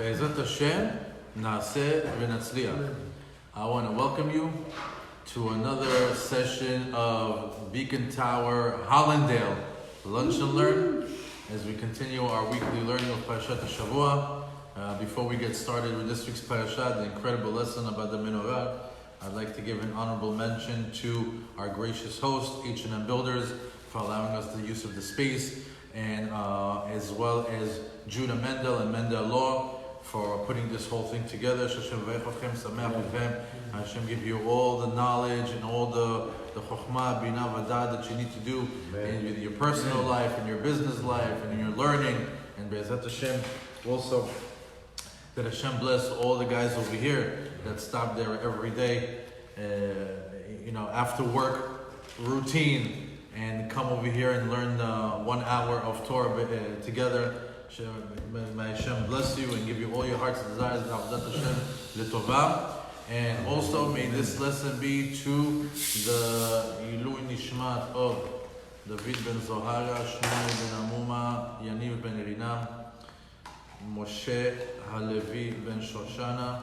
Be'ezrat Hashem, Naaseh v'Natzliach. I want to welcome you to another session of Beacon Tower Hollandale Lunch and Learn as we continue our weekly learning of Parashat Shavua. Before we get started with this week's Parashat, the incredible lesson about the MENORAH, I'd like to give an honorable mention to our gracious host, H&M Builders, for allowing us the use of the space, and as well as Judah Mendel and Mendel Law for putting this whole thing together. Hashem give you all the knowledge and all the chokhmah, binah, vadah that you need to do in your personal life, in your business life, and in your learning. And Be'ezrat Hashem also that Hashem bless all the guys over here that stop there every day, after work routine, and come over here and learn 1 hour of Torah together. May Hashem bless you and give you all your heart's desires. And also may this lesson be to the Ilui Nishmat of David ben Zohara, Shmuel ben Amuma, Yaniv ben Irinam, Moshe Halevi ben Shoshana.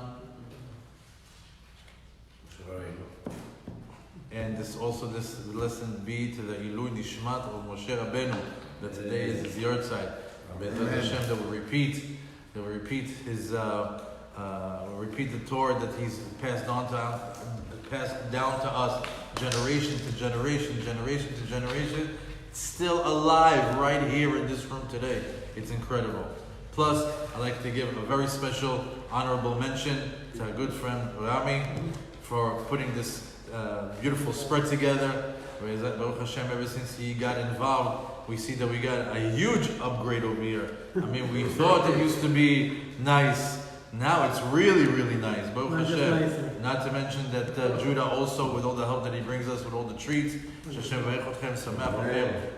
And this lesson be to the Ilui Nishmat of Moshe Rabbeinu, that today is his yahrzeit. Be'ezrat Hashem, that will repeat his repeat the Torah that he's passed down to us, generation to generation, still alive right here in this room today. It's incredible. Plus, I'd like to give a very special honorable mention to our good friend Rami for putting this beautiful spread together. Baruch Hashem, ever since he got involved, we see that we got a huge upgrade over here. I mean, we thought it used to be nice. Now it's really, really nice. Baruch Hashem. Not to mention that Judah also, with all the help that he brings us, with all the treats, the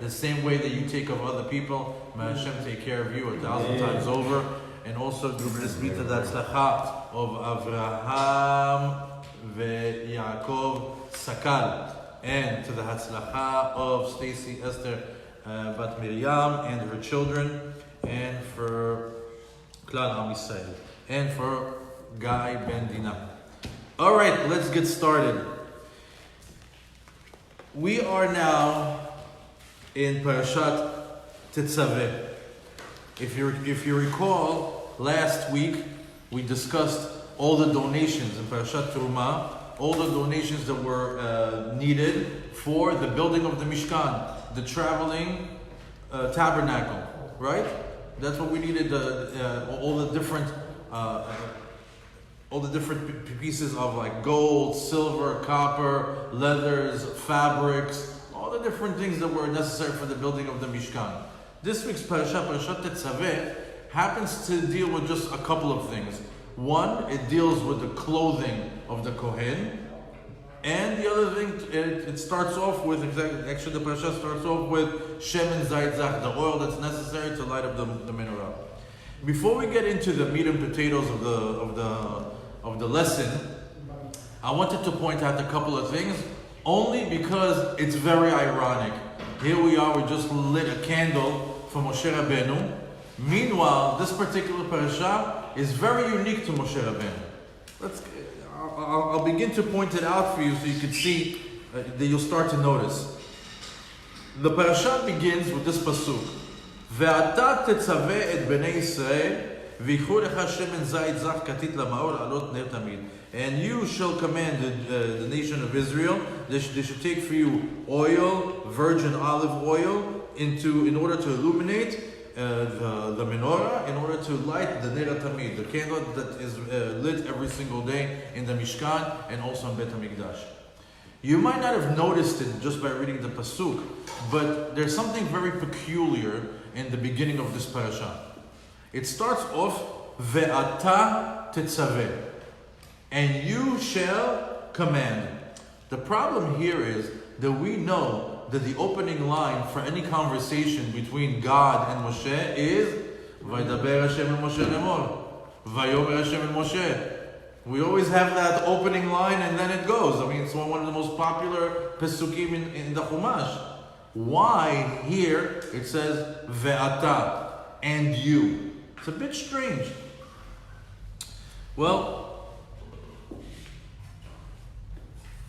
same way that you take care of other people, may Hashem take care of you 1,000 times over. And also do this bita d'hatzlacha of Avraham veYaakov Sakal, and to the hatzlacha of Stacy Esther Bat Miriam and her children, and for Klal Am Yisrael, and for Guy Ben Dina. All right, let's get started. We are now in Parashat TETZAVE. If you recall, last week we discussed all the donations in Parashat Terumah, all the donations that were needed for the building of the Mishkan, the traveling tabernacle, right? That's what we needed. All the different pieces of like gold, silver, copper, leathers, fabrics, all the different things that were necessary for the building of the Mishkan. This week's Parashat TETZAVE, happens to deal with just a couple of things. One, it deals with the clothing of the Kohen. And the other thing, it starts off with, actually the Parashat starts off with Shemen Zayit Zach, the oil that's necessary to light up the menorah. Before we get into the meat and potatoes of the lesson, I wanted to point out a couple of things, only because it's very ironic. Here we are, we just lit a candle for Moshe Rabbeinu. Meanwhile, this particular parasha is very unique to Moshe Rabbeinu. I'll begin to point it out for you so you can see that you'll start to notice. The parasha begins with this pasuk: Ve'ata tetzaveh et bnei Yisrael v'yichu lecha shemen zayit zach katit la'ma'or alot ner tamid. And you shall command the nation of Israel, they should take for you oil, virgin olive oil, in order to illuminate the menorah, in order to light the Ner Tamid, the candle that is lit every single day in the Mishkan and also in Bet HaMikdash. You might not have noticed it just by reading the pasuk, but there's something very peculiar in the beginning of this parasha. It starts off, Ve'ata tetzaveh, and you shall command. The problem here is that we know that the opening line for any conversation between God and Moshe is Vaydaber Hashem el Moshe lemor, Vayomer Hashem el Moshe. We always have that opening line and then it goes. I mean, it's one of the most popular pesukim in the Chumash. Why here it says Ve'ata, and you? It's a bit strange. Well,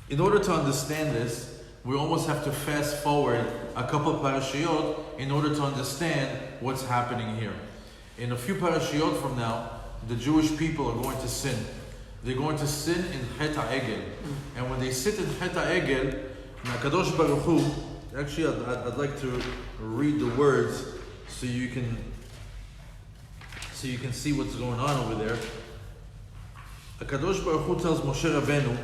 in order to understand this, we almost have to fast forward a couple of parashiyot in order to understand what's happening here. In a few parashiyot from now, the Jewish people are going to sin. They're going to sin in Chet HaEgel. And when they sit in Chet HaEgel, Kadosh Baruch Hu, actually I'd like to read the words so you can see what's going on over there. Kadosh Baruch Hu tells Moshe Rabbeinu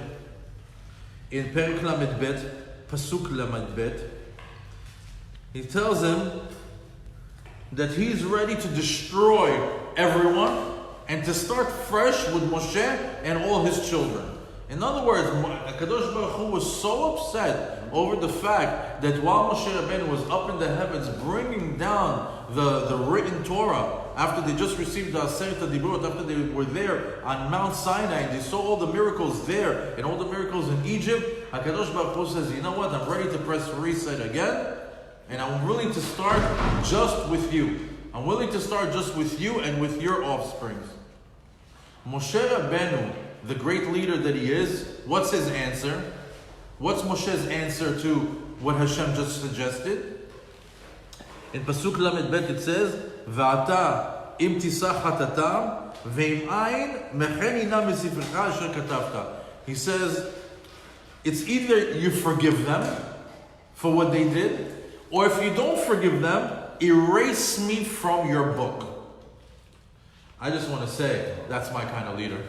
in Perek Lamed Bet, Pasuk Lamed Bet, he tells him that he's ready to destroy everyone and to start fresh with Moshe and all his children. In other words, Kadosh Baruch Hu was so upset over the fact that while Moshe Rabbeinu was up in the heavens bringing down the written Torah, after they just received the Aseret HaDibrot, after they were there on Mount Sinai, and they saw all the miracles there and all the miracles in Egypt, HaKadosh Baruch Hu says, you know what, I'm ready to press reset again, and I'm willing to start just with you. I'm willing to start just with you and with your offspring. Moshe Rabbeinu, the great leader that he is, what's his answer? What's Moshe's answer to what Hashem just suggested? In Pasuk Lamed Bet it says, "Va'ata im tisach hatatam ve'im ayin mecheni na misifrecha asher katavta." He says, it's either you forgive them for what they did, or if you don't forgive them, erase me from your book. I just want to say, that's my kind of leader.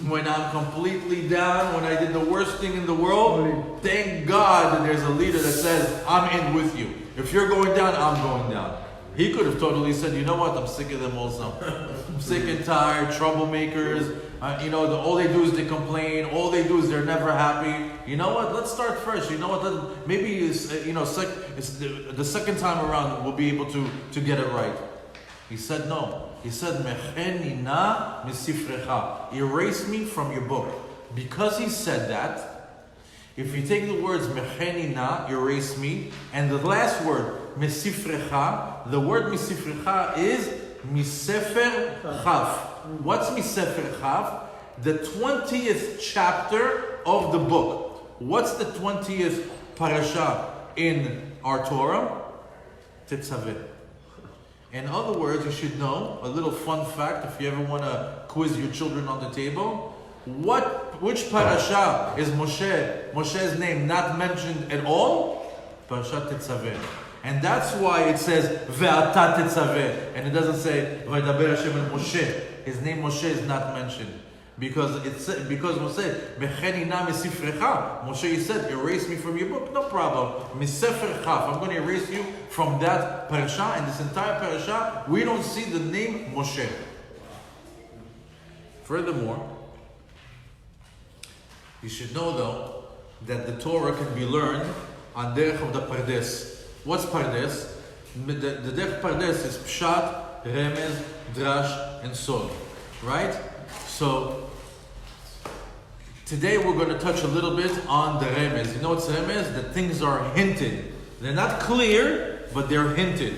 When I'm completely down, when I did the worst thing in the world, thank God that there's a leader that says, I'm in with you. If you're going down, I'm going down. He could have totally said, you know what, I'm sick of them also. I'm sick and tired, troublemakers. All they do is they complain. All they do is they're never happy. You know what, let's start fresh. You know what, maybe it's the second time around we'll be able to get it right. He said no. He said, Mecheni na misifrecha. Erase me from your book. Because he said that, if you take the words Mecheni na, erase me, and the last word, misifrecha, the word misifrecha is misefer chaf. What's misefer chaf? The 20th chapter of the book. What's the 20th parasha in our Torah? TETZAVE. In other words, you should know, a little fun fact, if you ever want to quiz your children on the table, which parasha is Moshe's name not mentioned at all? Parashat TETZAVE. And that's why it says, Ve'ata TETZAVE, and it doesn't say, Vaydaber Hashem el Moshe. His name Moshe is not mentioned. Because Moshe, Mecheni na misifrecha. Moshe, he said, erase me from your book. No problem. Misefer chaf. I'm going to erase you from that parasha. In this entire parasha, we don't see the name Moshe. Furthermore, you should know though, that the Torah can be learned on derech of the pardes. What's pardes? The derech pardes is pshat, remez, drash, and sod. Right? So, today we're going to touch a little bit on the remez. You know what's remez? That things are hinted. They're not clear, but they're hinted.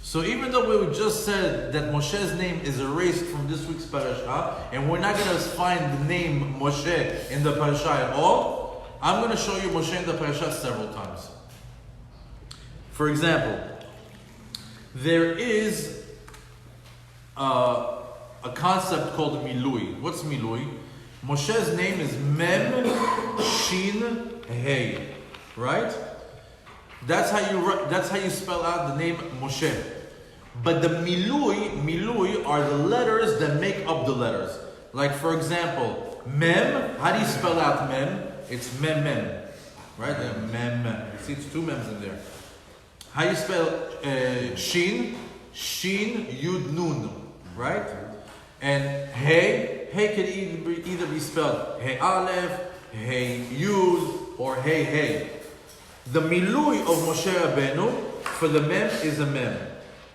So even though we just said that Moshe's name is erased from this week's parasha, and we're not going to find the name Moshe in the parasha at all, I'm going to show you Moshe in the parasha several times. For example, there is a concept called milui. What's milui? Moshe's name is Mem Shin Hey, right? That's how you spell out the name Moshe. But the milui are the letters that make up the letters. Like for example, Mem. How do you spell out Mem? It's Mem, right? Mem. You see, it's two Mems in there. How you spell Shin? Shin Yud Nun, right? And Hey can either be spelled Hey Aleph, Hey Yud, or Hey Hey. The milui of Moshe Rabbeinu, for the Mem is a Mem.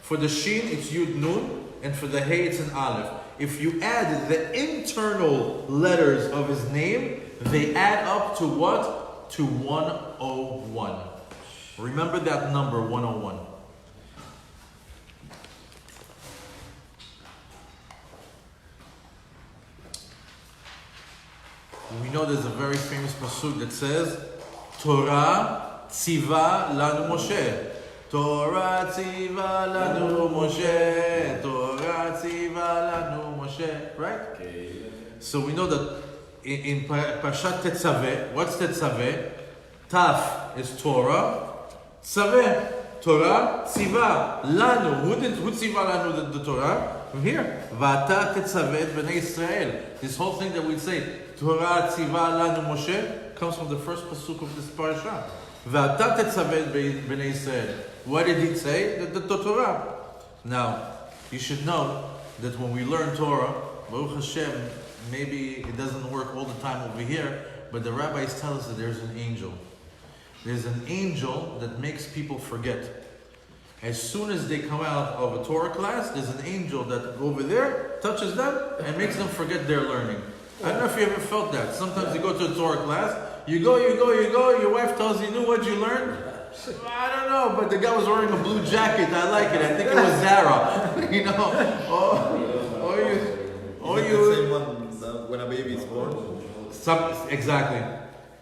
For the Shin, it's Yud Nun, and for the Hey, it's an Aleph. If you add the internal letters of his name, they add up to what? To 101. Remember that number, 101. we know there's a very famous pasuk that says, Torah tziva lanu Moshe. Torah tziva lanu Moshe. Torah tziva lanu Moshe. Right? Okay. So we know that in Parashat TETZAVE, what's TETZAVE? Taf is Torah. Tzaveh. Torah tziva lanu. Who tziva lanu the Torah? From here. V'ata tetzaveh b'nei Israel. This whole thing that we say, Torah tziva lanu Moshe, comes from the first pasuk of this parasha. V'ata tetzaveh b'nei Israel. What did he say? The Torah. Now, you should know that when we learn Torah, Baruch Hashem, maybe it doesn't work all the time over here, but the rabbis tell us that there's an angel. There's an angel that makes people forget. As soon as they come out of a Torah class, there's an angel that over there touches them and makes them forget their learning. I don't know if you ever felt that. Sometimes you go to a Torah class, you go, your wife tells you, what you learned? I don't know, but the guy was wearing a blue jacket. I like it. I think it was Zara. You know, or you. Same one when a baby is born. Exactly.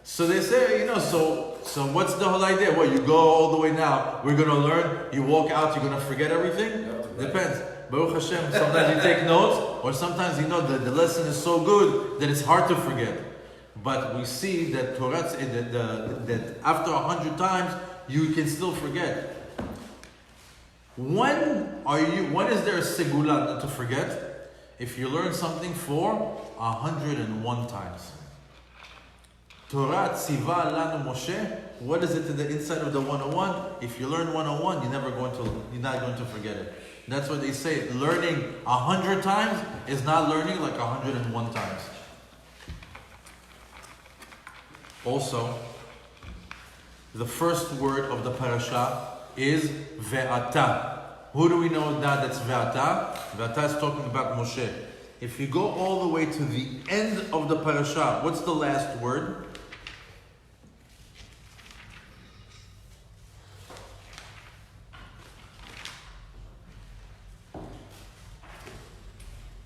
So they say, so what's the whole idea? Well, you go all the way now, we're going to learn, you walk out, you're going to forget everything? Depends. Baruch Hashem, sometimes you take notes, or sometimes the lesson is so good that it's hard to forget. But we see that Torah, that after 100 times, you can still forget. When is there a segula not to forget? If you learn something for 101 times. Torah tziva lanu Moshe. What is it in the inside of the 101? If you learn 101, you're not going to forget it. That's what they say. Learning 100 times is not learning like 101 times. Also, the first word of the parasha is ve'ata. Who do we know now that's ve'ata? Ve'ata is talking about Moshe. If you go all the way to the end of the parasha, what's the last word?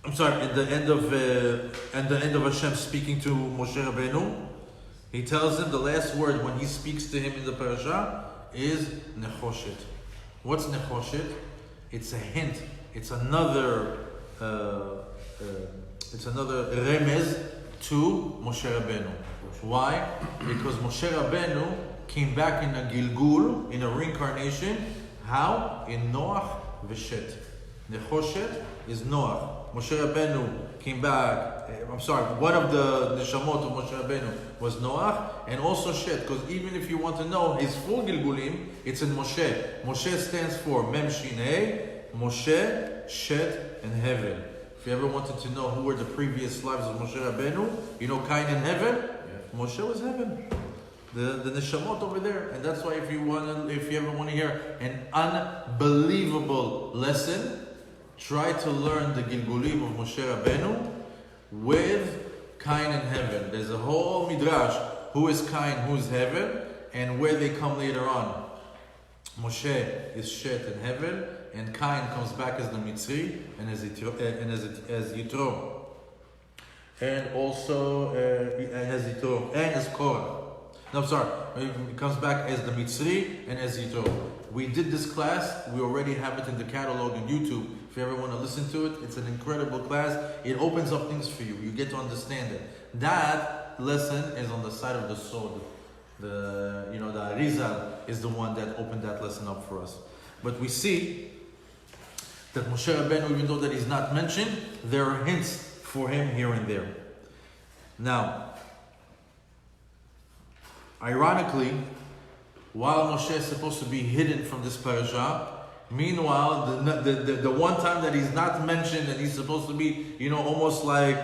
I'm sorry, at the end of Hashem speaking to Moshe Rabbeinu, he tells him the last word when he speaks to him in the parasha is nechoshet. What's nechoshet? It's a hint. It's another remez to Moshe Rabbeinu. Why? Because Moshe Rabbeinu came back in a gilgul, in a reincarnation. How? In Noach v'Shet. Nechoshet is Noach. Moshe Rabbeinu came back. One of the neshamot of Moshe Rabbeinu was Noach, and also Shet, because even if you want to know his full Gilgulim, it's in Moshe. Moshe stands for Mem Shin Hey, Moshe, Shet, and Hevel. If you ever wanted to know who were the previous lives of Moshe Rabbeinu, you know Cain and Hevel? Yeah. Moshe was Hevel. The neshamot over there, and that's why if you ever want to hear an unbelievable lesson, try to learn the Gilgulim of Moshe Rabbeinu with Cain and Hevel. There's a whole midrash, who is Cain, who is Hevel, and where they come later on. Moshe is Shet and Hevel, and Cain comes back as the Mitzri and as Yitro. And also as Yitro, and as Korah. No, sorry, he comes back as the Mitzri and as Yitro. We did this class, we already have it in the catalog on YouTube. If you ever want to listen to it, it's an incredible class. It opens up things for you. You get to understand it. That lesson is on the side of the sword. The Arizal is the one that opened that lesson up for us. But we see that Moshe Rabbeinu, even though that he's not mentioned, there are hints for him here and there. Now, ironically, while Moshe is supposed to be hidden from this parasha, meanwhile, the one time that he's not mentioned and he's supposed to be, almost like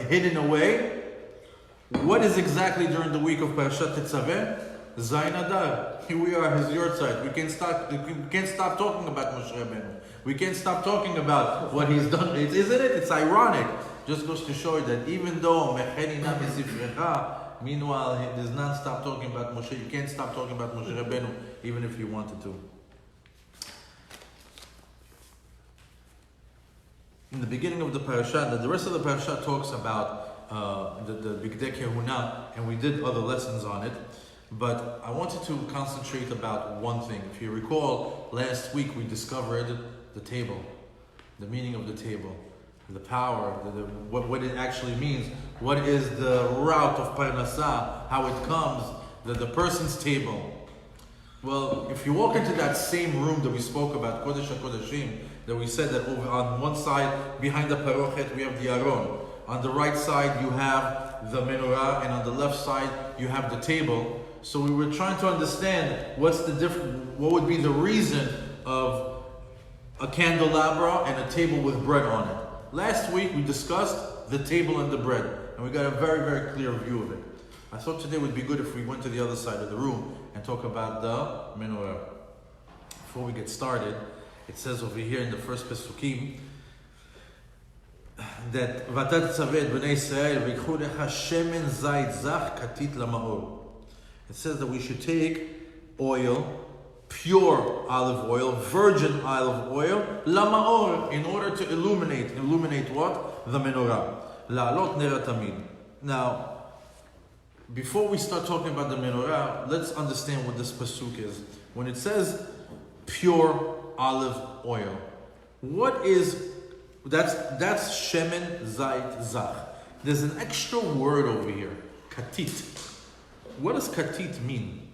hidden away, what is exactly during the week of Parashat TETZAVE? Zayin Adar. Here we are, his yortzeit. We can't stop talking about Moshe Rabbeinu. We can't stop talking about what he's done. Isn't it? It's ironic. Just goes to show you that even though Mechenina Misifrecha, meanwhile, there's non-stop talking about Moshe. You can't stop talking about Moshe Rabbeinu, even if you wanted to. In the beginning of the parasha, the rest of the parasha talks about the Bigdei Kehuna, and we did other lessons on it. But I wanted to concentrate about one thing. If you recall, last week we discovered the table, the meaning of the table, the power, what it actually means, what is the route of Parnasah, how it comes, the person's table. Well, if you walk into that same room that we spoke about, Kodesh HaKodeshim, that we said that over on one side, behind the Parochet, we have the Aron. On the right side, you have the menorah, and on the left side, you have the table. So we were trying to understand what would be the reason of a candelabra and a table with bread on it. Last week we discussed the table and the bread, and we got a very, very clear view of it. I thought today would be good if we went to the other side of the room and talk about the menorah. Before we get started, it says over here in the first Pesukim that TETZAVE b'nei Yisrael v'yikhu lecha shemen zayit zach katit lamaor. It says that we should take oil, pure olive oil, virgin olive oil, lamaor, in order to illuminate. Illuminate what? The menorah. La'alot ner tamid. Now, before we start talking about the menorah, let's understand what this pasuk is. When it says pure olive oil, what is that's shemen zayit zach. There's an extra word over here, katit. What does katit mean?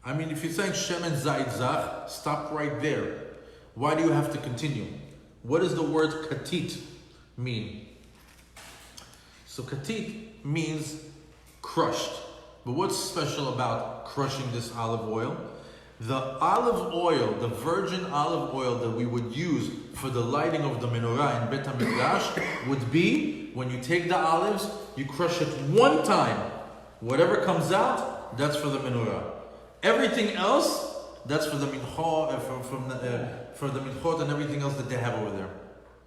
I mean, if you're saying shemen zayit zach, stop right there. Why do you have to continue? What does the word katit mean? So katit means crushed. But what's special about crushing this olive oil? The olive oil, the virgin olive oil that we would use for the lighting of the menorah in Bet HaMikdash would be when you take the olives, you crush it one time. Whatever comes out, that's for the menorah. Everything else, that's for the minchot, for the minchot and everything else that they have over there.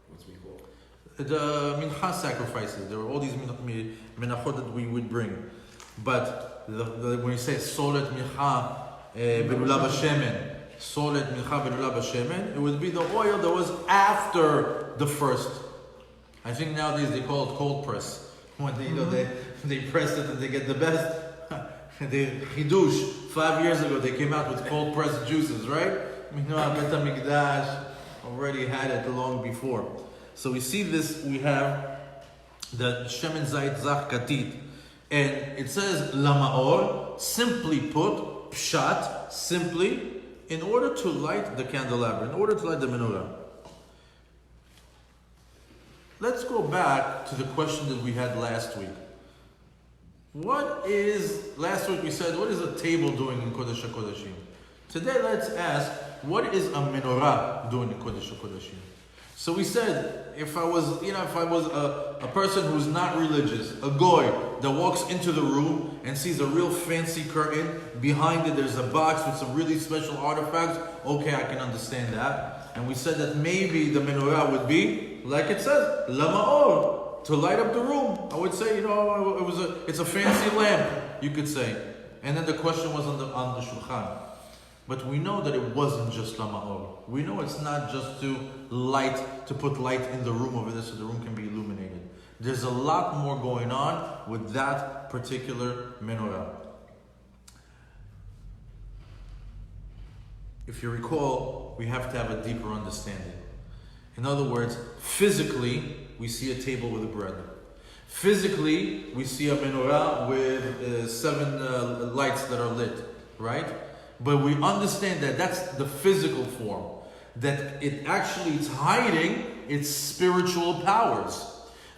What's minchot? The mincha sacrifices. There were all these menachot that we would bring. But when you say solet mincha belula b'shemen, solet mincha belula b'shemen, it would be the oil that was after the first. I think nowadays they call it cold press. When they press it and they get the best. They Hidush, 5 years ago they came out with cold pressed juices, right? Menorah Bet HaMikdash already had it long before. So we see this, we have the shemen zayit zach katit, and it says lamaor, simply put, pshat, simply, in order to light the candelabra, in order to light the menorah. Let's go back to the question that we had last week. Last week we said, what is a table doing in Kodesh HaKodeshim? Today let's ask, what is a menorah doing in Kodesh HaKodeshim? So we said, if I was a person who's not religious, a goy that walks into the room and sees a real fancy curtain, behind it there's a box with some really special artifacts, okay, I can understand that. And we said that maybe the menorah would be, like it says, lamaor, to light up the room. I would say, it's a fancy lamp, you could say. And then the question was on the shulchan. But we know that it wasn't just lamaor. We know it's not just to put light in the room over there so the room can be illuminated. There's a lot more going on with that particular menorah. If you recall, we have to have a deeper understanding. In other words, physically, we see a table with a bread. Physically, we see a menorah with 7 lights that are lit, right? But we understand that that's the physical form. That it's hiding its spiritual powers.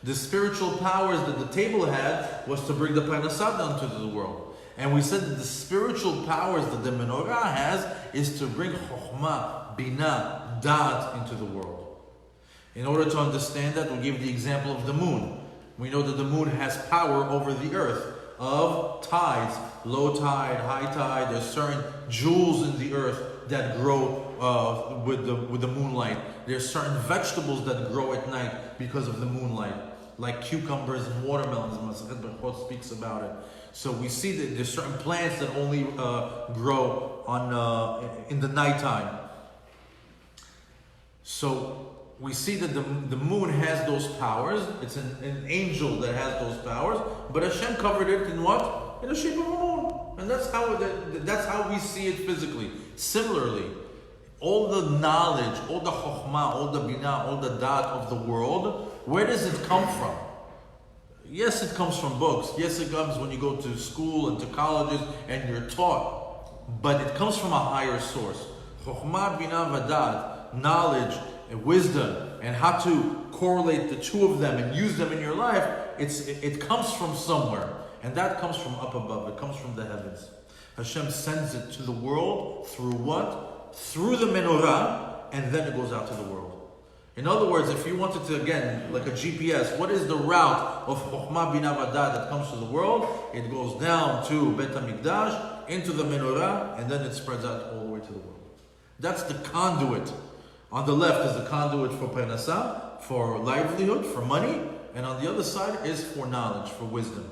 The spiritual powers that the table had was to bring the parnasah down to the world. And we said that the spiritual powers that the menorah has is to bring chokhmah, binah, da'at into the world. In order to understand that, we'll give the example of the moon. We know that the moon has power over the earth of tides, low tide, high tide. There's certain jewels in the earth that grow with the moonlight. There's certain vegetables that grow at night because of the moonlight, like cucumbers and watermelons. Masachet Berachot speaks about it. So we see that there's certain plants that only grow in the nighttime. So we see that the moon has those powers. It's an angel that has those powers, but Hashem covered it in what? In the shape of a moon. And that's how we see it physically. Similarly, all the knowledge, all the chokhmah, all the binah, all the dat of the world, where does it come from? Yes, it comes from books. Yes, it comes when you go to school and to colleges and you're taught. But it comes from a higher source. Chokhmah, binah, vadat, knowledge and wisdom, and how to correlate the two of them and use them in your life, it comes from somewhere. And that comes from up above. It comes from the heavens. Hashem sends it to the world through what? Through the menorah, and then it goes out to the world. In other words, if you wanted to, again, like a GPS, what is the route of Chokhmah Binah Vadat that comes to the world? It goes down to Bet HaMikdash, into the menorah, and then it spreads out all the way to the world. That's the conduit. On the left is the conduit for parnasah, for livelihood, for money, and on the other side is for knowledge, for wisdom.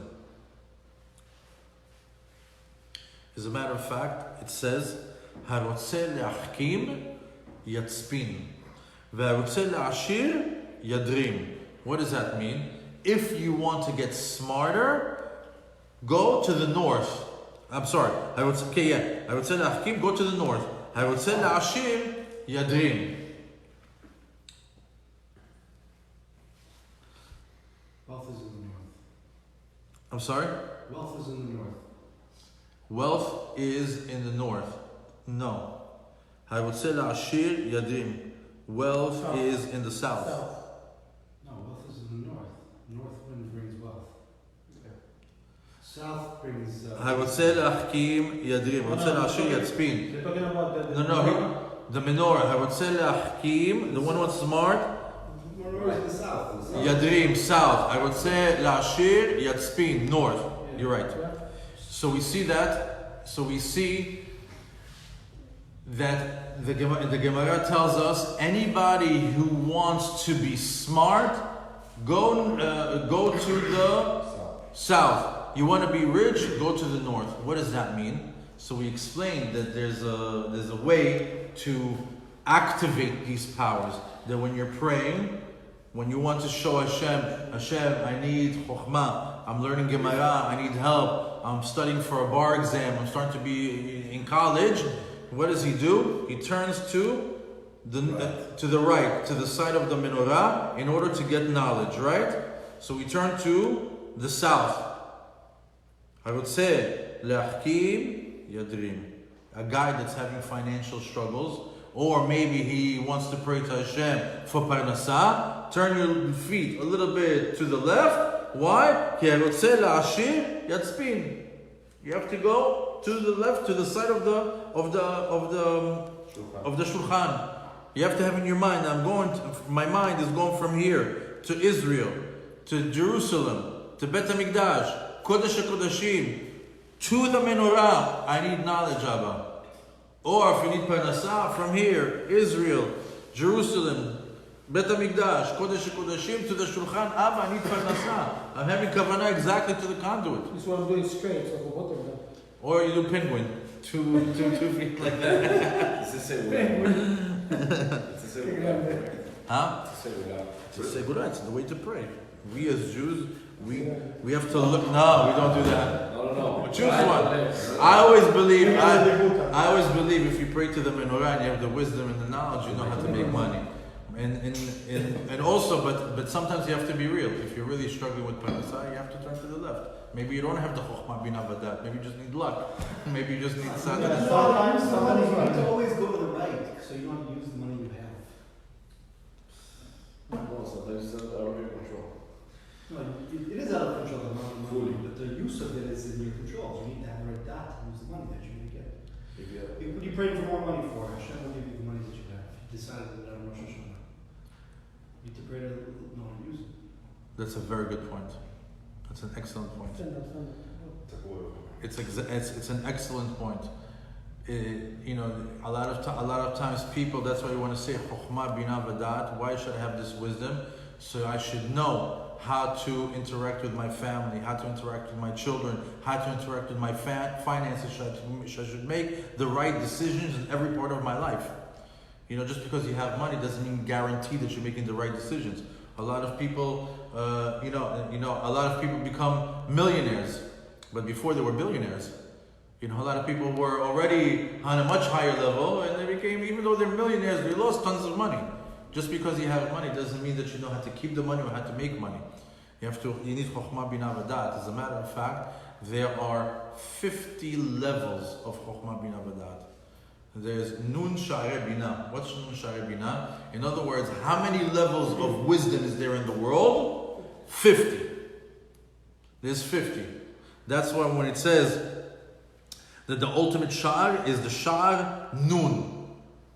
As a matter of fact, it says, "Harotzeh le'achkim yatzpin, ve'harotzeh le'ashir yadrim." What does that mean? If you want to get smarter, go to the north. I'm sorry. Harotzeh le'achkim, go to the north. Harotzeh le'ashir yadrim. Wealth is in the north. I'm sorry? Wealth is in the north. Wealth is in the north. No. Harotzeh le'ashir yadrim. Wealth South. is in the south. No, wealth is in the north. North wind brings wealth. South brings. Harotzeh le'achkim yadrim. Harotzeh le'ashir yatzpin. They're talking about The menorah. Harotzeh le'achkim, the one who's smart. Menorah is in the south. Yadrim, south. Harotzeh le'ashir yatzpin, north. You're right. So we see that. So we see that the Gemara tells us anybody who wants to be smart, go to the south. You want to be rich, go to the north. What does that mean? So we explained that there's a way to activate these powers. That when you're praying, when you want to show Hashem, I need chokhmah, I'm learning Gemara, I need help, I'm studying for a bar exam, I'm starting to be in college, what does he do? He turns to the right, to the side of the menorah, in order to get knowledge, right? So we turn to the south. Harotzeh le'achkim yadrim. A guy that's having financial struggles, or maybe he wants to pray to Hashem for parnasah, turn your feet a little bit to the left. Why? You have to go to the left, to the side of the shulchan. You have to have in your mind, my mind is going from here to Israel, to Jerusalem, to Bet HaMikdash, Kodesh HaKodashim, to the menorah. I need knowledge, Abba. Or if you need parnasah, from here, Israel, Jerusalem, Bet HaMikdash, Kodesh HaKodashim, to the Shulchan, Abba, I need parnasah. I'm having kavanah exactly to the conduit. This one doing straight, so for both of them. Or you do penguin, two feet like that. It's a segula. It's a segula. Huh? It's a segula. It's a segula, it's the way to pray. We as Jews, we have to look, no, we don't do that. No. Choose one. I always believe if you pray to the menorah and you have the wisdom and the knowledge, you know how to make money. And also, but sometimes you have to be real. If you're really struggling with parnasah, you have to turn to the left. Maybe you don't have the chokhmah binah vadat. Maybe you just need luck. Maybe you just need sadhana. Sometimes you need to always go to the right, so you don't use the money you have. No, sometimes it's out of your control. No, it is out of control, the amount of money, but the use of it is in your control. You need to have the right dot to use the money that you're going to get. What are you praying for more money for? Hashem will give you the money that you have. If you decided that on Rosh Hashanah. You need to pray to know how to use it. That's a very good point. That's an excellent point. It's an excellent point. A lot of times people, that's why you want to say chokhmah binah vadat. Why should I have this wisdom? So I should know how to interact with my family, how to interact with my children, how to interact with my finances. I should make the right decisions in every part of my life. just because you have money doesn't mean guarantee that you're making the right decisions. A lot of people, a lot of people become millionaires, but before they were billionaires. A lot of people were already on a much higher level, and they became, even though they're millionaires, they lost tons of money. Just because you have money doesn't mean that you know how to keep the money or how to make money. You need chokhmah bina v'dat. As a matter of fact, there are 50 levels of chokhmah bina v'dat. There's nun sha'arei bina. What's nun sha'arei bina? In other words, how many levels of wisdom is there in the world? 50. There's 50. That's why when it says that the ultimate sha'ar is the sha'ar nun.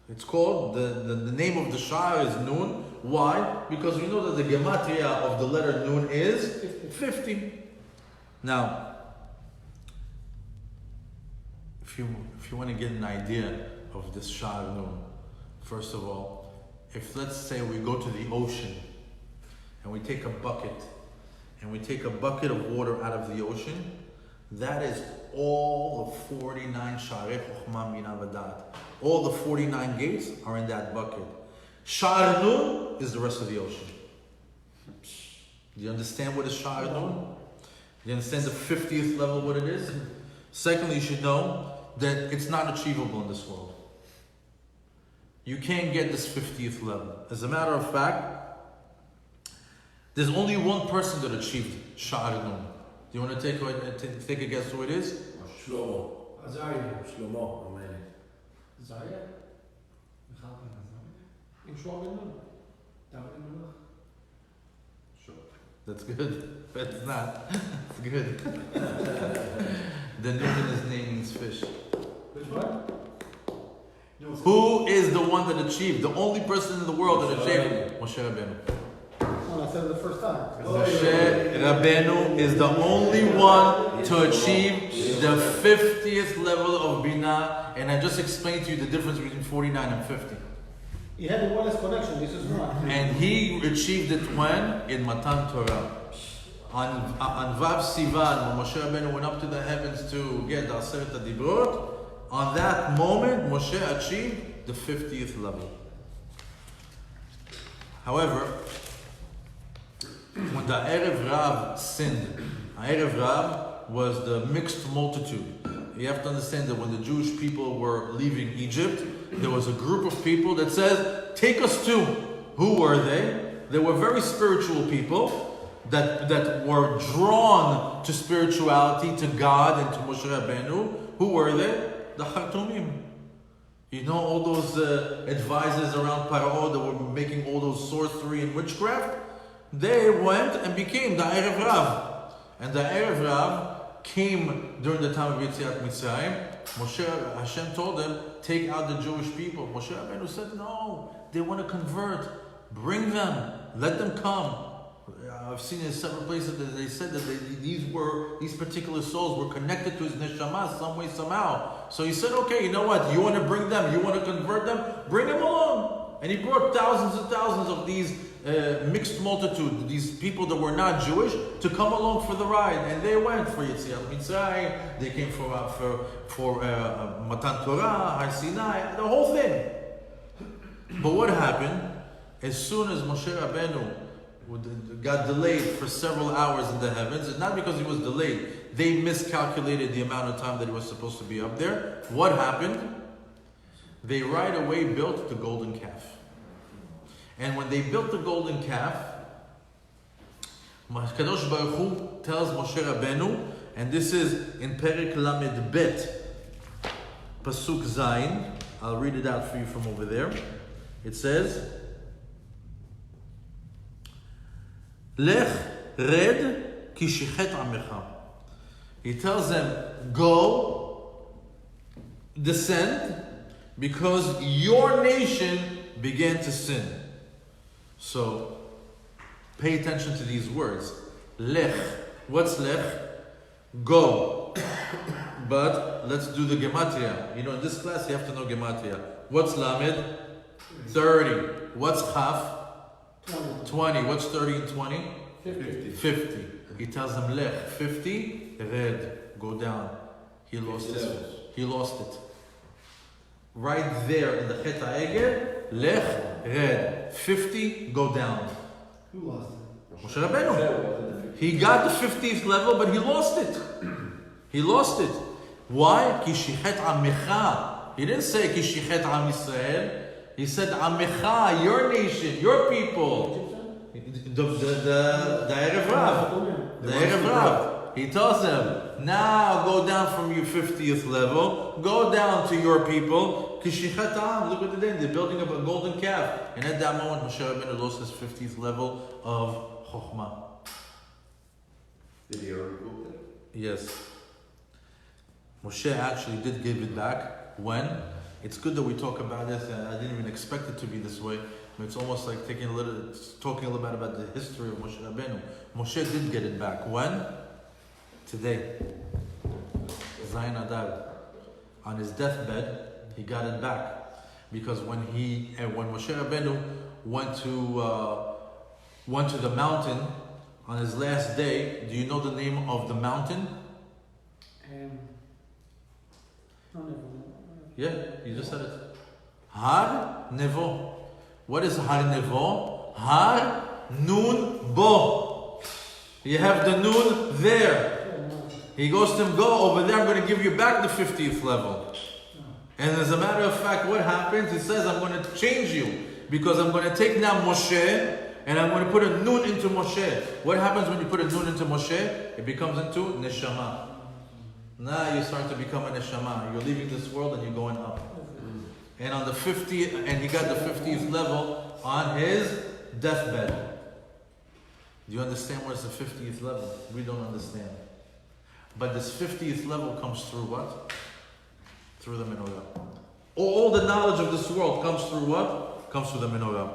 It's called, the name of the sha'ar is nun. Why? Because we know that the gematria of the letter nun is 50. Now, if you want to get an idea of this sha'ar nun, first of all, if let's say we go to the ocean and we take a bucket of water out of the ocean, that is all the 49 sha'arei chokhmah bina v'dat. All the 49 gates are in that bucket. Sha'ar nun is the rest of the ocean. Do you understand what is sha'ar nun? Do you understand the 50th level, what it is? Secondly, you should know that it's not achievable in this world. You can't get this 50th level. As a matter of fact, there's only one person that achieved sha'ar nun. Do you want to take a guess who it is? Shlomo. Azariah. Shlomo, Amen. Azariah? Yeshua ben Nun. David Sure. That's good, but it's not. It's good. The nun in his name means fish. Which one? Who is the one that achieved? The only person in the world that achieved? Moshe Rabbeinu. Oh, I said it the first time. Moshe Rabbeinu is the only one to achieve the 50th level of Binah, and I just explained to you the difference between 49 and 50. He had the wireless connection, this is not. And he achieved it when? In Matan Torah. On Vav Sivan, when Moshe Rabbeinu went up to the heavens to get the Aseret HaDibrot, on that moment, Moshe achieved the 50th level. However, when the Erev Rav sinned, Erev Rav was the mixed multitude. You have to understand that when the Jewish people were leaving Egypt, there was a group of people that said, take us to. Who were they? They were very spiritual people that were drawn to spirituality, to God and to Moshe Rabbeinu. Who were they? The Khartoumim. You know all those advisors around Paro that were making all those sorcery and witchcraft? They went and became the Erev Rav. And the Erev Rav came during the time of Yetziat Mitzrayim. Hashem told them, take out the Jewish people. Moshe Rabbeinu said, no, they want to convert. Bring them. Let them come. I've seen in several places that they said that these particular souls were connected to his neshama some way, somehow. So he said, okay, you know what? You want to bring them? You want to convert them? Bring them along. And he brought thousands and thousands of these mixed multitude, these people that were not Jewish, to come along for the ride. And they went for Yetziat Mitzrayim. They came for Matan Torah, Har Sinai, the whole thing. But what happened? As soon as Moshe Rabbeinu got delayed for several hours in the heavens, and not because he was delayed, they miscalculated the amount of time that he was supposed to be up there. What happened? They right away built the golden calf. And when they built the golden calf, Kadosh Baruch Hu tells Moshe Rabbeinu, and this is in Perek Lamed Bet, Pasuk Zayin. I'll read it out for you from over there. It says, Lech red ki shichet amecha. He tells them, go, descend, because your nation began to sin. So, pay attention to these words. Lech. What's lech? Go. But let's do the gematria. In this class you have to know gematria. What's lamed? 30. What's chaf? 20. What's 30 and 20? 50. He tells them lech. 50. Red. Go down. He lost it. Right there in the Chet HaEged, Lech red. 50, go down. Who lost it? Moshe Rabbeinu. He got the 50th level, but he lost it. He lost it. Why? Ki shichet amecha. He didn't say ki shichet am Yisrael. He said amecha, your nation, your people. The Erev Rav. The Erev Rav. He tells them, now go down from your 50th level, go down to your people. Kishichat am, look what they're doing. They're building up a golden calf. And at that moment, Moshe Rabbeinu lost his 50th level of Chokhmah. Did he already book it? Yes. Moshe actually did give it back. When? It's good that we talk about this. I didn't even expect it to be this way. But it's almost like talking a little bit about the history of Moshe Rabbeinu. Moshe did get it back. When? Today. Zayin Adar. On his deathbed, he got it back. Because when Moshe Rabbeinu went to the mountain on his last day, do you know the name of the mountain? Yeah, you just said it. Har Nevo. What is Har Nevo? Har Nun Bo. You have the Nun there. He goes to him, go over there, I'm going to give you back the 50th level. And as a matter of fact, what happens? He says, I'm going to change you. Because I'm going to take now Moshe, and I'm going to put a Nun into Moshe. What happens when you put a Nun into Moshe? It becomes into Neshama. Now you start to become a Neshama. You're leaving this world and you're going up. And on the 50th, and he got the 50th level on his deathbed. Do you understand what's the 50th level? We don't understand. But this 50th level comes through what? Through the menorah. All the knowledge of this world comes through what? Comes through the menorah.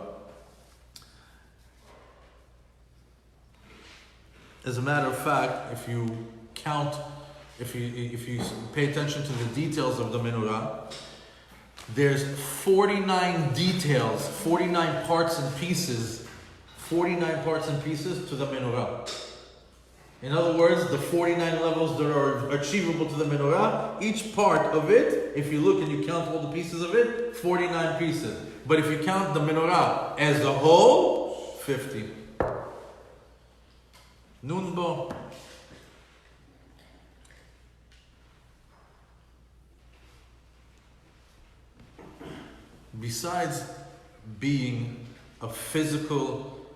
As a matter of fact, if you count, if you pay attention to the details of the menorah, there's 49 details, 49 parts and pieces, 49 parts and pieces to the menorah. In other words, the 49 levels that are achievable to the menorah, each part of it, if you look and you count all the pieces of it, 49 pieces. But if you count the menorah as a whole, 50. Nun bo. Besides being a physical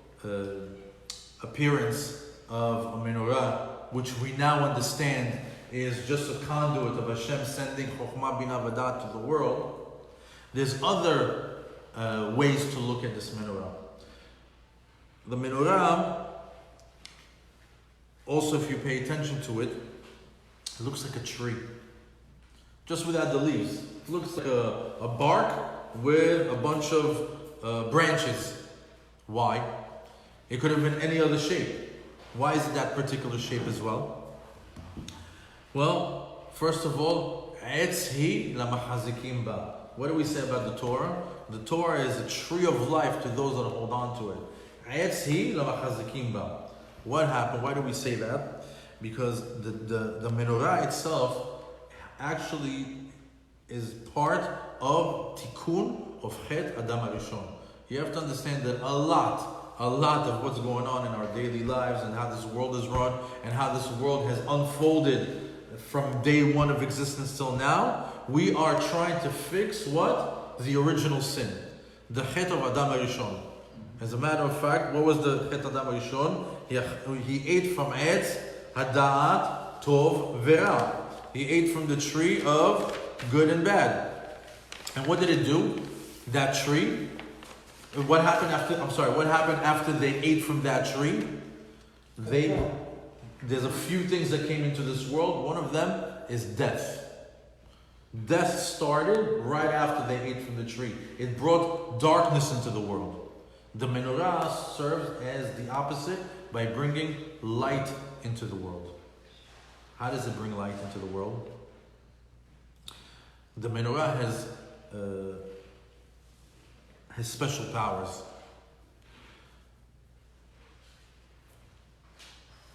appearance of a menorah, which we now understand is just a conduit of Hashem sending Chokhmah Bina Vadat to the world, there's other ways to look at this menorah. The menorah, also if you pay attention to it, it looks like a tree. Just without the leaves. It looks like a bark with a bunch of branches. Why? It could have been any other shape. Why is it that particular shape as well? Well, first of all, Etzhi lamachazikim ba. What do we say about the Torah? The Torah is a tree of life to those that hold on to it. Etzhi lamachazikim ba. What happened? Why do we say that? Because the menorah itself actually is part of tikkun of Chet Adam HaRishon. You have to understand that a lot of what's going on in our daily lives and how this world is run and how this world has unfolded from day one of existence till now, we are trying to fix what? The original sin. The Chet of Adam HaRishon. As a matter of fact, what was the Chet Adam HaRishon? He ate from Etz Hada'at Tov Vera. He ate from the tree of good and bad. And what did it do? That tree. What happened after they ate from that tree? There's a few things that came into this world. One of them is death. Death started right after they ate from the tree. It brought darkness into the world. The menorah serves as the opposite by bringing light into the world. How does it bring light into the world? The menorah has special powers.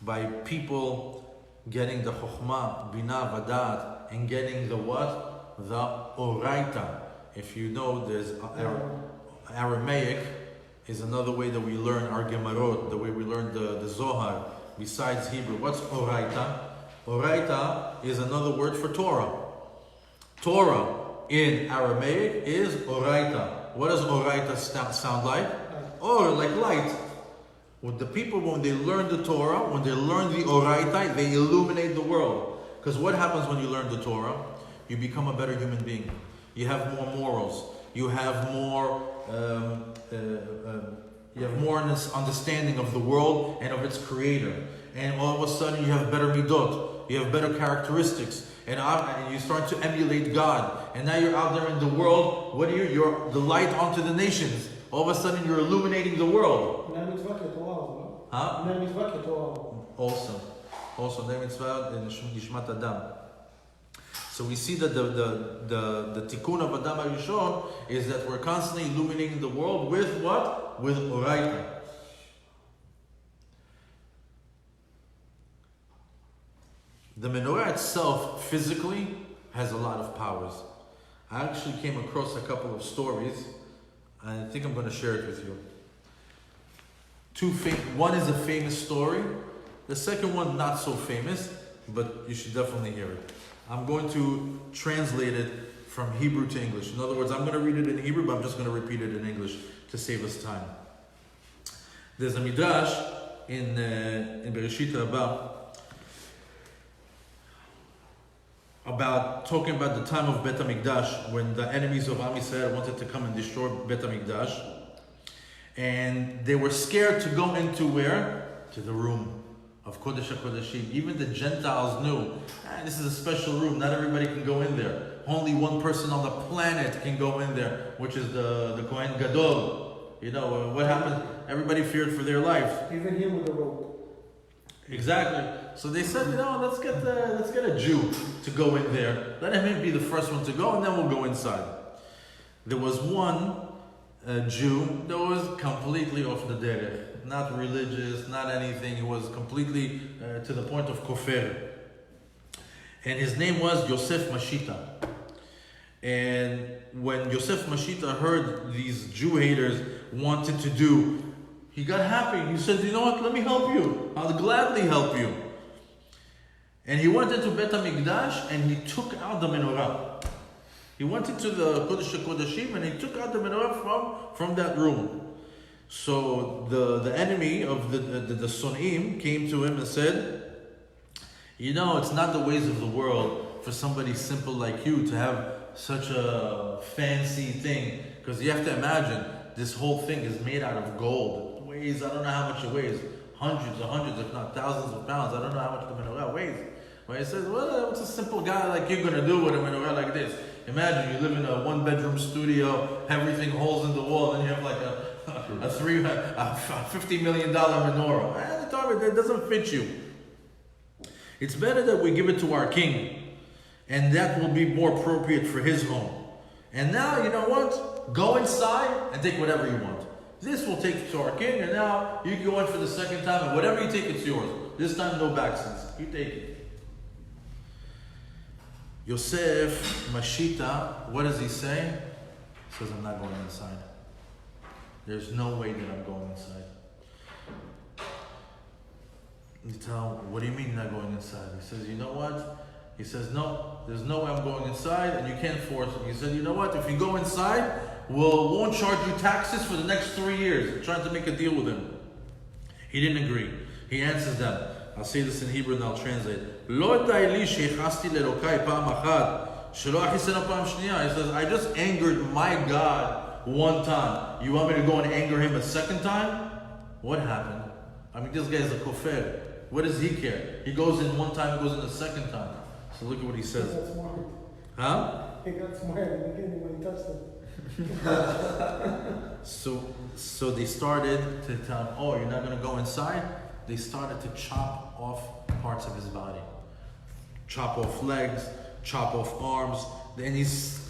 By people getting the Chokhmah, Bina, Vadat, and getting the what? The Oraita. If you know, there's Aramaic is another way that we learn our Gemarot, the way we learn the Zohar, besides Hebrew. What's Oraita? Oraita is another word for Torah. Torah in Aramaic is Oraita. What does Oraita sound like? Or like light. When the people, when they learn the Torah, when they learn the Oraita, they illuminate the world. Because what happens when you learn the Torah? You become a better human being. You have more morals. You have more understanding of the world and of its creator. And all of a sudden you have better midot. You have better characteristics. And you start to emulate God. And now you're out there in the world. What are you? You're the light onto the nations. All of a sudden you're illuminating the world. Huh? Also, name mitzvah in Nishmat Adam. So we see that the tikkun of Adam HaRishon is that we're constantly illuminating the world with what? With Oraita. The menorah itself, physically, has a lot of powers. I actually came across a couple of stories. I think I'm going to share it with you. One is a famous story. The second one, not so famous, but you should definitely hear it. I'm going to translate it from Hebrew to English. In other words, I'm going to read it in Hebrew, but I'm just going to repeat it in English to save us time. There's a midrash in Bereshit Rabbah about talking about the time of Bet HaMikdash, when the enemies of Am Yisrael wanted to come and destroy Bet HaMikdash. And they were scared to go into where? To the room of Kodesh HaKodeshim. Even the Gentiles knew, this is a special room, not everybody can go in there. Only one person on the planet can go in there, which is the Kohen Gadol. You know, what happened? Everybody feared for their life. Even him with the rope. Exactly. So they said, let's get a Jew to go in there. Let him be the first one to go, and then we'll go inside. There was one Jew that was completely off the derech, not religious, not anything. He was completely to the point of kofer. And his name was Yosef Mashita. And when Yosef Mashita heard these Jew haters wanted to do, he got happy. He said, you know what, let me help you. I'll gladly help you. And he went into Bet HaMikdash and he took out the menorah. He went into the Kodesh HaKodeshim and he took out the menorah from that room. So the enemy of the Son'im came to him and said, it's not the ways of the world for somebody simple like you to have such a fancy thing. Because you have to imagine, this whole thing is made out of gold. It weighs, I don't know how much it weighs. Hundreds, if not thousands of pounds. I don't know how much the menorah weighs. But he says, what's a simple guy like you going to do with a menorah like this? Imagine you live in a one-bedroom studio, everything holes in the wall, and you have like a $50 million menorah. It doesn't fit you. It's better that we give it to our king, and that will be more appropriate for his home. And now, you know what? Go inside and take whatever you want. This will take it to our king, and now you can go in for the second time, and whatever you take, it's yours. This time, no backseats. You take it. Yosef Mashita, what does he say? He says, I'm not going inside. There's no way that I'm going inside. You tell him, what do you mean you're not going inside? He says, you know what? He says, no, there's no way I'm going inside, and you can't force him. He said, you know what? If you go inside, we won't charge you taxes for the next 3 years. I'm trying to make a deal with him. He didn't agree. He answers them. I'll say this in Hebrew and I'll translate. He says, I just angered my God one time. You want me to go and anger him a second time? What happened? I mean, this guy is a kofer. What does he care? He goes in one time, he goes in the second time. So look at what he says. He got smart. Huh? He got smart in the beginning when he touched him. So they started to tell him, oh, you're not going to go inside? They started to chop off parts of his body. Chop off legs, chop off arms. And he's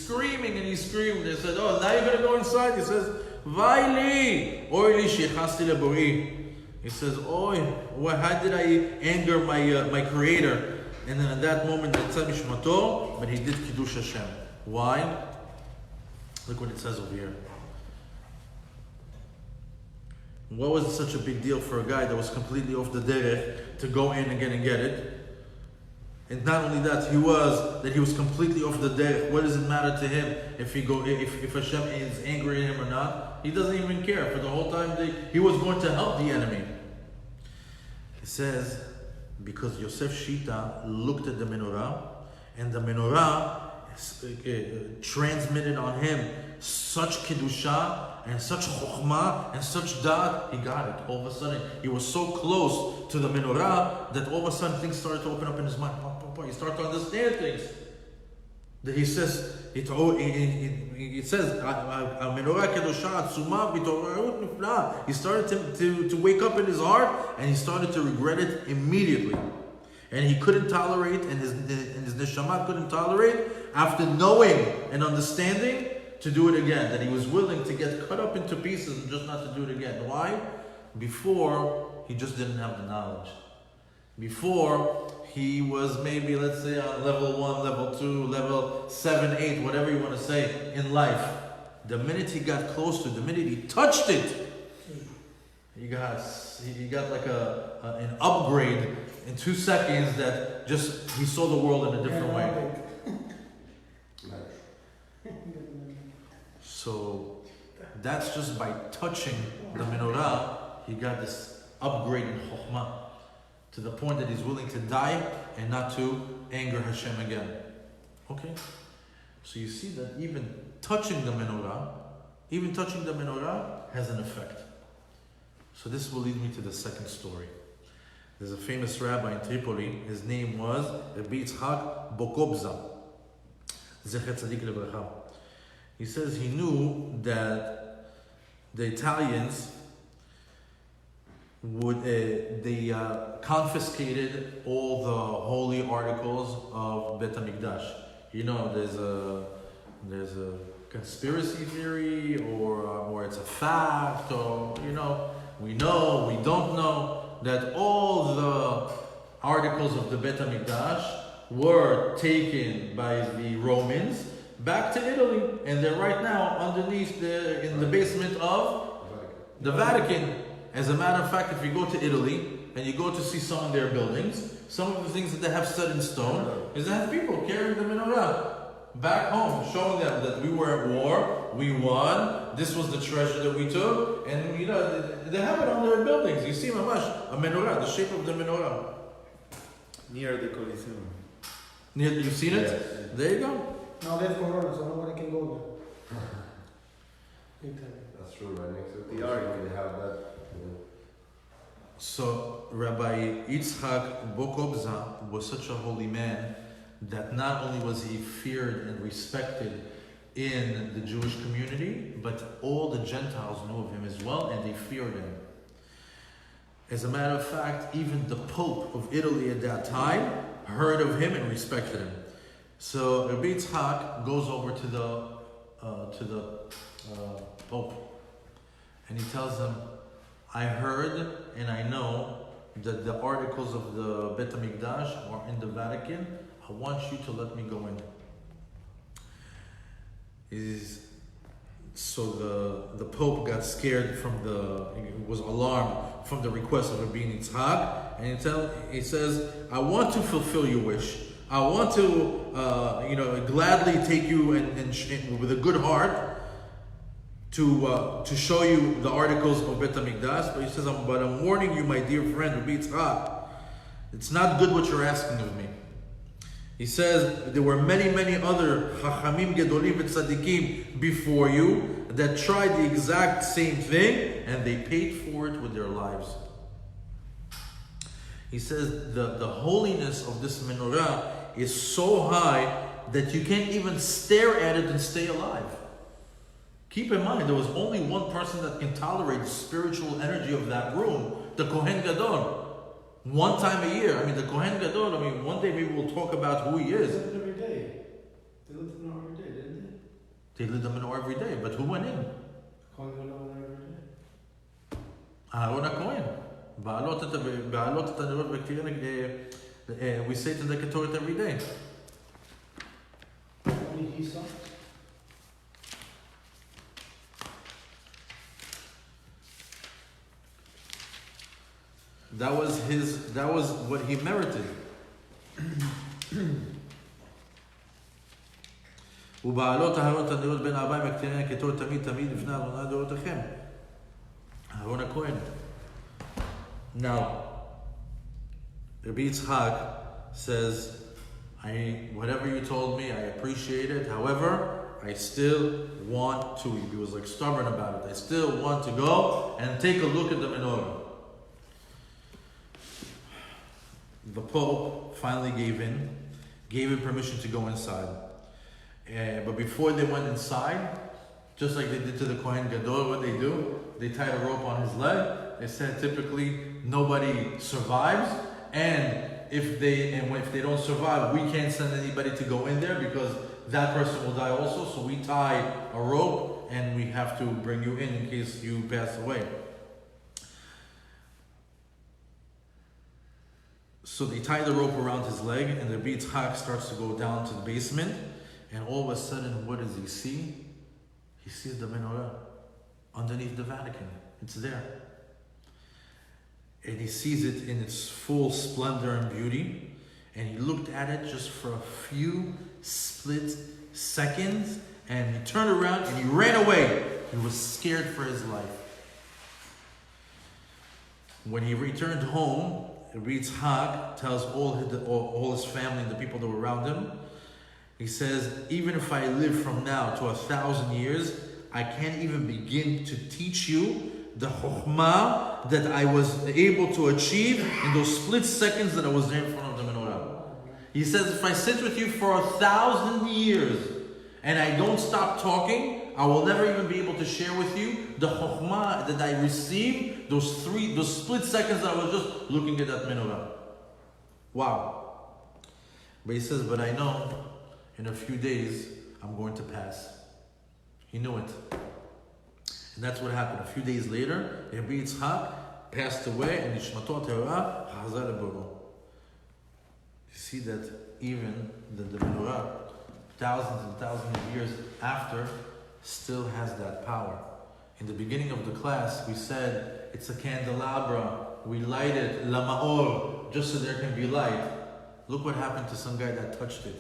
screaming and he's screaming. They said, oh, now you're going to go inside? He says, Vaili, oili shechasti lebori. He says, oh, how did I anger my creator? And then at that moment, but he did Kiddush Hashem. Why? Look what it says over here. What was such a big deal for a guy that was completely off the derech to go in again and get it? And not only that, he was completely off the derech. What does it matter to him if Hashem is angry at him or not? He doesn't even care. For the whole time he was going to help the enemy. It says, because Yosef Shita looked at the menorah, and the menorah transmitted on him such kedusha and such chokhmah and such da'at, he got it. All of a sudden, he was so close to the menorah that all of a sudden things started to open up in his mind. He started to understand things. That he says, it says, menorah kedusha atzuma v'torarut nifla. He started to wake up in his heart, and he started to regret it immediately. And he couldn't tolerate, and his neshama couldn't tolerate, after knowing and understanding, to do it again. That he was willing to get cut up into pieces and just not to do it again. Why? Before, he just didn't have the knowledge. Before, he was maybe, let's say, on level 1, level 2, level 7, 8, whatever you want to say, in life. The minute he got close to it, the minute he touched it, he got like an upgrade in 2 seconds, that just he saw the world in a different way. So that's just by touching the menorah, he got this upgrade in chokhmah, to the point that he's willing to die and not to anger Hashem again. Okay? So you see that even touching the menorah has an effect. So this will lead me to the second story. There's a famous rabbi in Tripoli. His name was Rabbi Yitzchak Bokobza. Zecher Tzadik Levracha. He says he knew that the Italians confiscated all the holy articles of Bet HaMikdash. You know, there's a conspiracy theory, or it's a fact, or we don't know, that all the articles of the Bet HaMikdash were taken by the Romans back to Italy, and they're right now underneath in the basement of the Vatican. As a matter of fact, if you go to Italy and you go to see some of their buildings, some of the things that they have set in stone is they have people carrying the menorah back home, showing them that we were at war, we won, this was the treasure that we took, and they have it on their buildings. You see, mamash, a menorah, the shape of the menorah. Near the Coliseum. You've seen it? Yes. There you go. Now there's Corona, so nobody can go there. That's true, right next to the ark, they have that. So Rabbi Yitzchak Bokobza was such a holy man that not only was he feared and respected in the Jewish community, but all the Gentiles knew of him as well, and they feared him. As a matter of fact, even the Pope of Italy at that time heard of him and respected him. So Rabbi Yitzchak goes over to the Pope, and he tells him, I heard and I know that the articles of the Bet HaMikdash are in the Vatican. I want you to let me go in. So the Pope got scared was alarmed from the request of Rabbi Yitzchak, and he says, I want to fulfill your wish. I want to, gladly take you and with a good heart to show you the articles of Bet HaMikdash. But he says, but I'm warning you, my dear friend, Rabbi Yitzchak, it's not good what you're asking of me. He says, there were many, many other Chachamim, Gedolim, and Tzadikim before you that tried the exact same thing, and they paid for it with their lives. He says, the holiness of this menorah is so high that you can't even stare at it and stay alive. Keep in mind, there was only one person that can tolerate the spiritual energy of that room, the Kohen Gadol. One time a year. The Kohen Gadol, one day maybe we'll talk about who he is. They lived every day. They lived in the menorah every day, didn't they? They lived in the menorah every day, but who went in? Kohen Gadol went every day. Aaron HaKohen. We say to the Ketoret every day. Only he saw. That was what he merited. ובעלות אהרון תנדרות בין ארבעים הקטנים כתור תמיד לפני ארון דורותיכם. אהרון הכהן. Now, Rabbi Yitzchak says, whatever you told me, I appreciate it. However, I still want to. He was like stubborn about it. I still want to go and take a look at the menorah. The Pope finally gave him permission to go inside. But before they went inside, just like they did to the Kohen Gadol, what they do, they tied a rope on his leg. They said typically nobody survives, and if they don't survive, we can't send anybody to go in there because that person will die also. So we tie a rope and we have to bring you in case you pass away. So they tie the rope around his leg, and the Rabbi Yitzchak starts to go down to the basement, and all of a sudden, what does he see? He sees the menorah underneath the Vatican. It's there. And he sees it in its full splendor and beauty, and he looked at it just for a few split seconds, and he turned around and he ran away. He was scared for his life. When he returned home, Rabbi Yitzchak tells all his family and the people that were around him, he says, even if I live from now to 1,000 years, I can't even begin to teach you the chokhmah that I was able to achieve in those split seconds that I was there in front of the menorah. He says, if I sit with you for 1,000 years and I don't stop talking, I will never even be able to share with you the chokhmah that I received, those split seconds that I was just looking at that menorah. Wow. But he says, but I know in a few days I'm going to pass. He knew it. And that's what happened. A few days later, Rabbi Yitzchak passed away, and Nishmato Teorah Chazar Leboro. You see that even the menorah, thousands and thousands of years after, still has that power. In the beginning of the class, we said it's a candelabra. We light it, lama'or, just so there can be light. Look what happened to some guy that touched it.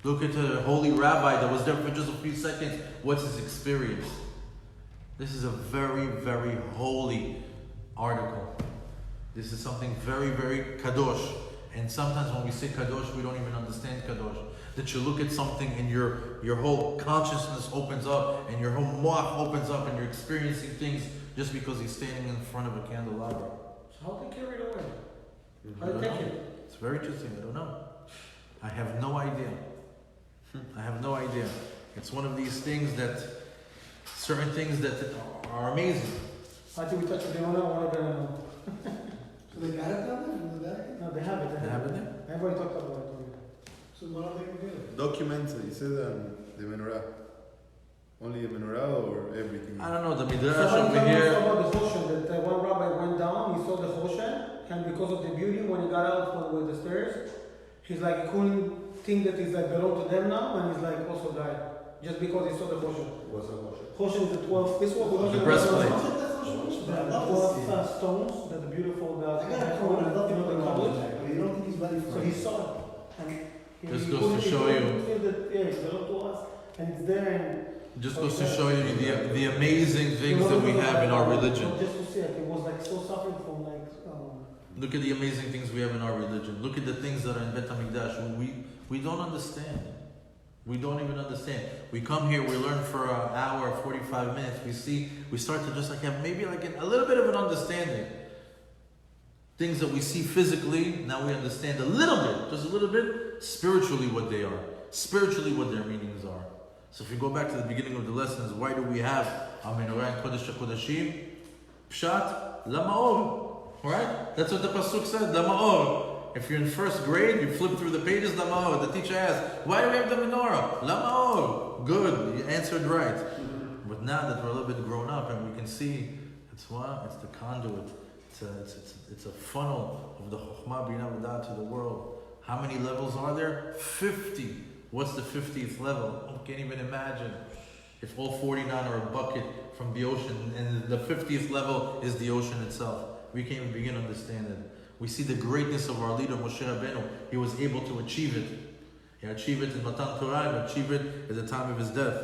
Look at the holy rabbi that was there for just a few seconds. What's his experience? This is a very, very holy article. This is something very, very kadosh. And sometimes when we say kadosh, we don't even understand kadosh. That you look at something and your whole consciousness opens up and your whole moach opens up and you're experiencing things just because he's standing in front of a candelabra. So how they carry it away? I don't know. It's very interesting. I don't know. I have no idea. I have no idea. It's one of these things that, certain things that are amazing. I think we touched the menorah, what are know. So they got it down there in the Vatican? No, they have it. They have it there? Everybody talked about it. So what are they going to do? Documentary, it says the menorah. Only a menorah or everything? I don't know, the Midrash Someone over here. about the Choshen, that one rabbi went down, he saw the Choshen, and because of the beauty, when he got out with the stairs, he's like, he couldn't think that he's like belong to them now, and he's like also died. Just because he saw the Choshen. What's a Choshen? Choshen is the 12, this one, The breastplate. The 12 stones, that the beautiful, I got a cone, I love you know, the the college. college. You don't think he's ready for So it? he saw it. And Just he goes to couldn't- show he you. couldn't feel that, yeah, it belonged to us, and it's there. Just goes to show you the amazing things that we have in our religion. Just to see it, it was like so suffering from like. Look at the amazing things we have in our religion. Look at the things that are in Bet HaMikdash. We don't understand. We don't even understand. We come here, we learn for an hour, 45 minutes. We start to just like have maybe like a little bit of an understanding. Things that we see physically, now we understand a little bit, just a little bit, spiritually what they are. Spiritually what their meanings are. So if you go back to the beginning of the lessons, why do we have a menorah in Kodesh HaKodashim? Pshat, Lama'or. Right? That's what the Pasuk said, Lama'or. If you're in first grade, you flip through the pages, Lama'or. The teacher asks, why do we have the menorah? Lama'or. Good, you answered right. But now that we're a little bit grown up and we can see, it's what? It's the conduit. It's a funnel of the Chokhmah Bina V'Da'at to the world. How many levels are there? 50. What's the 50th level? I can't even imagine. If all 49 are a bucket from the ocean and the 50th level is the ocean itself. we can't even begin to understand it. We see the greatness of our leader Moshe Rabbeinu. He was able to achieve it. He achieved it in Matan Torah and achieved it at the time of his death.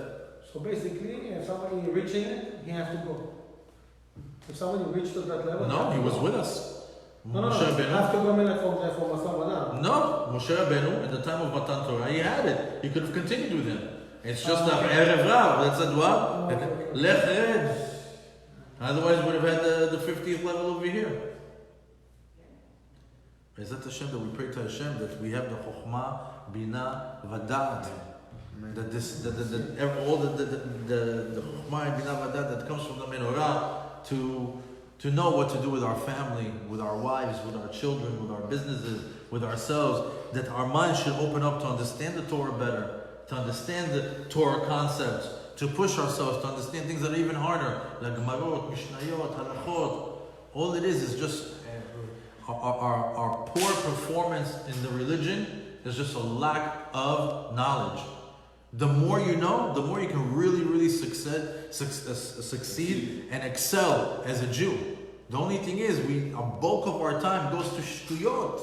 So basically, if somebody reaching it, he has to go. If somebody reached to that level, No, he was with us. No, Moshe have Rabbeinu. to go from Masam. No, Moshe Rabbeinu at the time of Matan Torah, he had it. He could have continued with him. It's just a Erev Rav. That's a dua. Lech Ed. Otherwise, we would have had the 50th level over here. Is that Hashem that we pray to Hashem that we have the Chokhmah, Bina, Vadat, that this, all the Chokhmah and Bina Vadat that comes from the Menorah to know what to do with our family, with our wives, with our children, with our businesses, with ourselves, that our minds should open up to understand the Torah better, to understand the Torah concepts, to push ourselves to understand things that are even harder, like Gemarot, Mishnayot, Halachot. All it is just our poor performance in the religion is just a lack of knowledge. The more you know, the more you can really succeed and excel as a Jew. The only thing is, a bulk of our time goes to shtuyot.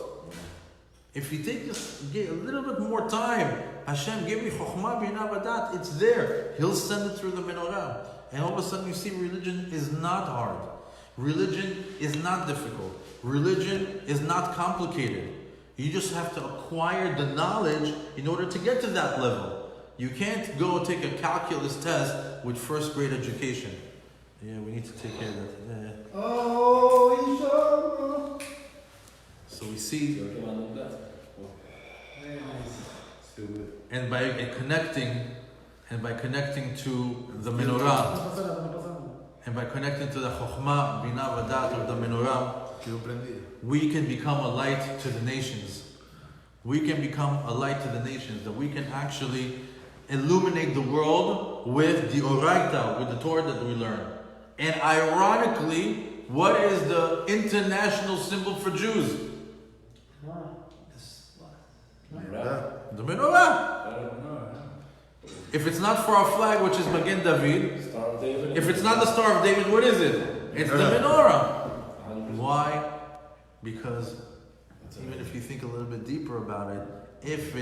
If you get a little bit more time, Hashem, give me chokhmah bina vadat, it's there. He'll send it through the menorah. And all of a sudden you see religion is not hard. Religion is not difficult. Religion is not complicated. You just have to acquire the knowledge in order to get to that level. You can't go take a calculus test with first grade education. Yeah, we need to take care of that. Yeah. Oh, So we see, very nice. Still good. and by connecting to the menorah, and by connecting to the chokhmah, bina, vadat of the menorah, we can become a light to the nations. We can become a light to the nations, that we can actually illuminate the world with the oraita, with the Torah that we learn. And ironically, what is the international symbol for Jews? The menorah. If it's not for our flag, which is Magen David, if it's not the Star of David, what is it? It's the menorah. Why? Because even if you think a little bit deeper about it, if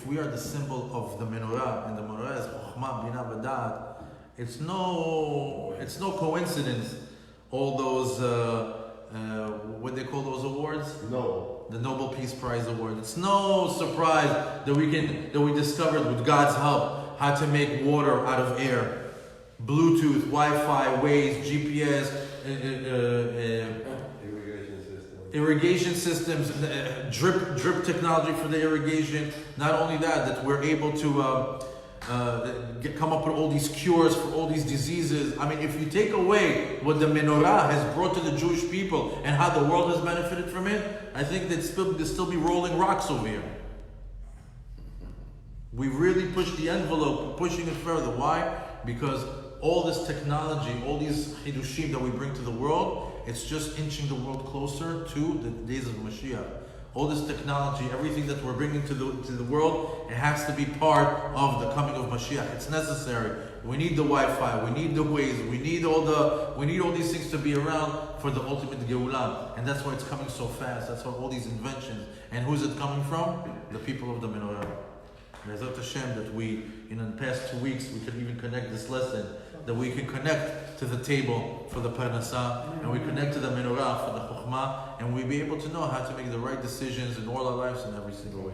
we are the symbol of the menorah, and the menorah is chokhmah, bina, vadat, it's no coincidence. All those what they call those awards? No. The Nobel Peace Prize award. It's no surprise that we discovered with God's help how to make water out of air, Bluetooth, Wi-Fi, Waze, GPS, irrigation systems, drip technology for the irrigation. Not only that we're able to come up with all these cures for all these diseases. I mean, if you take away what the menorah has brought to the Jewish people and how the world has benefited from it, I think they'd still be rolling rocks over here. We really pushed the envelope, pushing it further. Why? Because all this technology, all these chidushim that we bring to the world, it's just inching the world closer to the days of Mashiach. All this technology, everything that we're bringing to the world, it has to be part of the coming of Mashiach. It's necessary. We need the Wi-Fi, we need the Waze, we need all these things to be around for the ultimate Geulah. And that's why it's coming so fast. That's why all these inventions. And who's it coming from? The people of the menorah. Be'ezrat Hashem, that we, in the past 2 weeks, we could even connect this lesson, that we can connect to the table for the parnasah, and we connect to the menorah for the chokhmah, and we be able to know how to make the right decisions in all our lives in every single way.